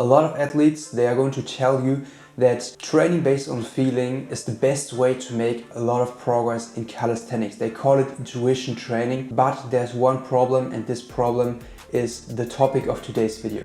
A lot of athletes, they are going to tell you that training based on feeling is the best way to make a lot of progress in calisthenics. They call it intuition training, but there's one problem, and this problem is the topic of today's video.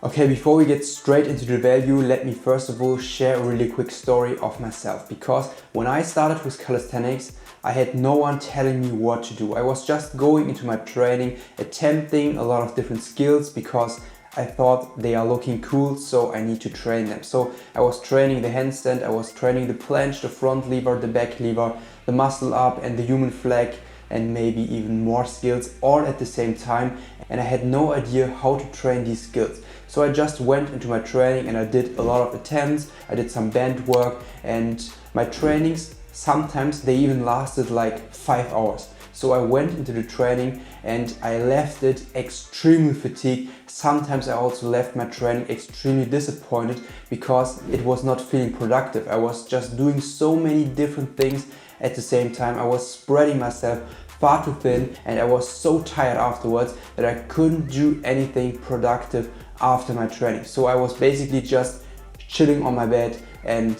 Okay, before we get straight into the value, let me first of all share a really quick story of myself, because when I started with calisthenics, I had no one telling me what to do. I was just going into my training, attempting a lot of different skills because I thought they are looking cool, so I need to train them. So I was training the handstand, I was training the planche, the front lever, the back lever, the muscle up and the human flag, and maybe even more skills all at the same time, and I had no idea how to train these skills. So I just went into my training and I did a lot of attempts, I did some band work, and my trainings, sometimes they even lasted like 5 hours. So I went into the training and I left it extremely fatigued. Sometimes I also left my training extremely disappointed because it was not feeling productive. I was just doing so many different things at the same time. I was spreading myself far too thin and I was so tired afterwards that I couldn't do anything productive after my training. So I was basically just chilling on my bed and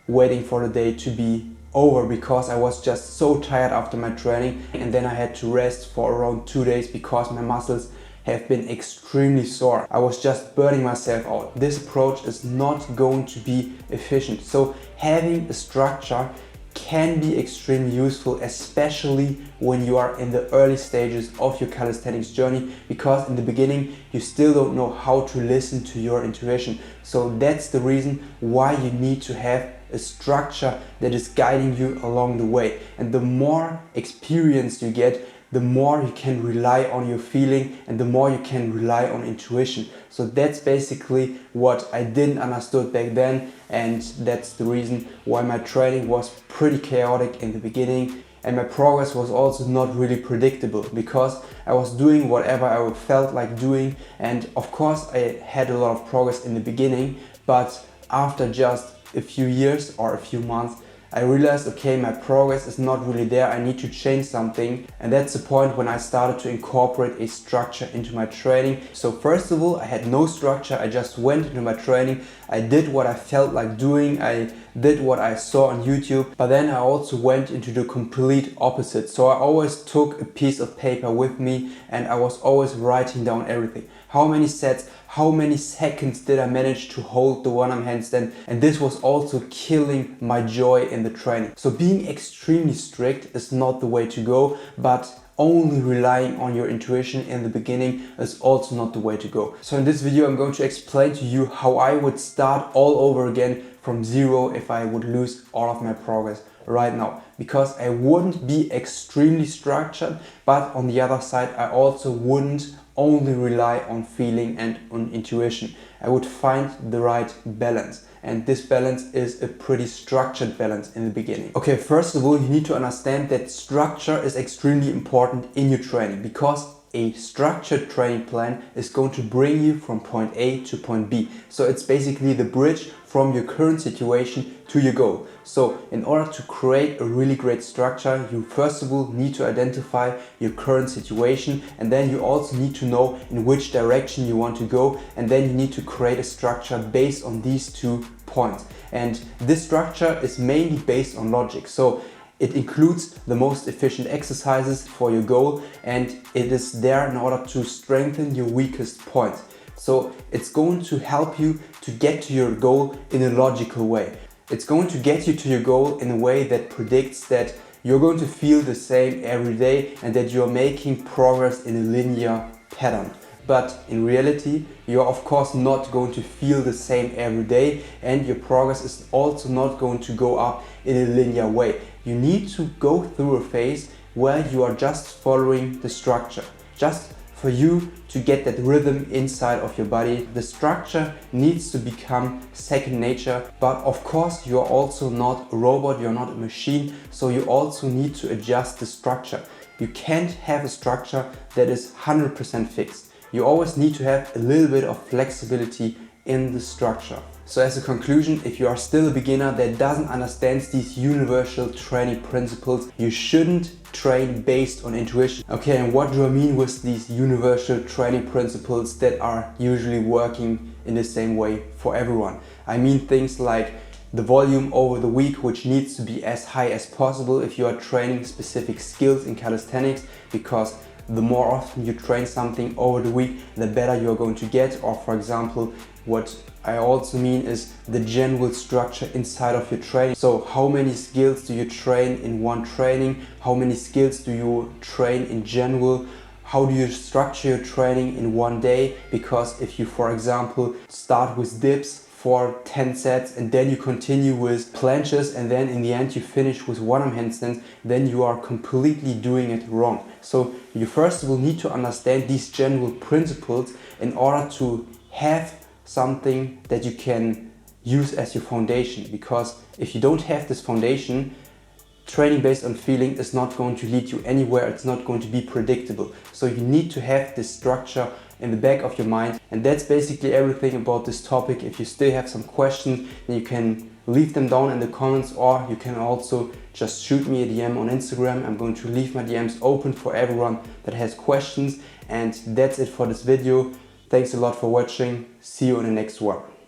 waiting for the day to be over because I was just so tired after my training, and then I had to rest for around 2 days because my muscles have been extremely sore. I was just burning myself out. This approach is not going to be efficient. So having a structure can be extremely useful, especially when you are in the early stages of your calisthenics journey, because in the beginning you still don't know how to listen to your intuition. So that's the reason why you need to have a structure that is guiding you along the way. And the more experience you get, the more you can rely on your feeling and the more you can rely on intuition. So that's basically what I didn't understood back then, and that's the reason why my training was pretty chaotic in the beginning, and my progress was also not really predictable because I was doing whatever I felt like doing. And of course I had a lot of progress in the beginning, but after just a few years or a few months I realized, okay, my progress is not really there, I need to change something. And that's the point when I started to incorporate a structure into my training. So first of all, I had no structure, I just went into my training, I did what I felt like doing, I did what I saw on YouTube, but then I also went into the complete opposite. So I always took a piece of paper with me and I was always writing down everything. How many sets, how many seconds did I manage to hold the one-arm handstand? And this was also killing my joy in the training. So being extremely strict is not the way to go, but only relying on your intuition in the beginning is also not the way to go. So in this video I'm going to explain to you how I would start all over again from zero if I would lose all of my progress right now, because I wouldn't be extremely structured, but on the other side I also wouldn't only rely on feeling and on intuition. I would find the right balance, and this balance is a pretty structured balance in the beginning. Okay, first of all, you need to understand that structure is extremely important in your training, because a structured training plan is going to bring you from point A to point B. So it's basically the bridge from your current situation to your goal. So in order to create a really great structure, you first of all need to identify your current situation, and then you also need to know in which direction you want to go, and then you need to create a structure based on these 2 points. And this structure is mainly based on logic. So it includes the most efficient exercises for your goal, and it is there in order to strengthen your weakest points. So it's going to help you to get to your goal in a logical way. It's going to get you to your goal in a way that predicts that you're going to feel the same every day and that you're making progress in a linear pattern. But in reality, you're of course not going to feel the same every day, and your progress is also not going to go up in a linear way. You need to go through a phase where you are just following the structure, just for you to get that rhythm inside of your body. The structure needs to become second nature, but of course you're also not a robot, you're not a machine, so you also need to adjust the structure. You can't have a structure that is 100% fixed. You always need to have a little bit of flexibility in the structure. So as a conclusion, if you are still a beginner that doesn't understand these universal training principles, you shouldn't train based on intuition. Okay, and what do I mean with these universal training principles that are usually working in the same way for everyone? I mean things like the volume over the week, which needs to be as high as possible if you are training specific skills in calisthenics, because the more often you train something over the week, the better you're going to get. Or for example, what I also mean is the general structure inside of your training. So how many skills do you train in one training? How many skills do you train in general? How do you structure your training in one day? Because if you, for example, start with dips for 10 sets and then you continue with planches and then in the end you finish with one-arm handstands, then you are completely doing it wrong. So you first of all need to understand these general principles in order to have something that you can use as your foundation. Because if you don't have this foundation, training based on feeling is not going to lead you anywhere. It's not going to be predictable. So you need to have this structure in the back of your mind. And that's basically everything about this topic. If you still have some questions, then you can leave them down in the comments, or you can also just shoot me a DM on Instagram. I'm going to leave my DMs open for everyone that has questions. And that's it for this video. Thanks a lot for watching. See you in the next one.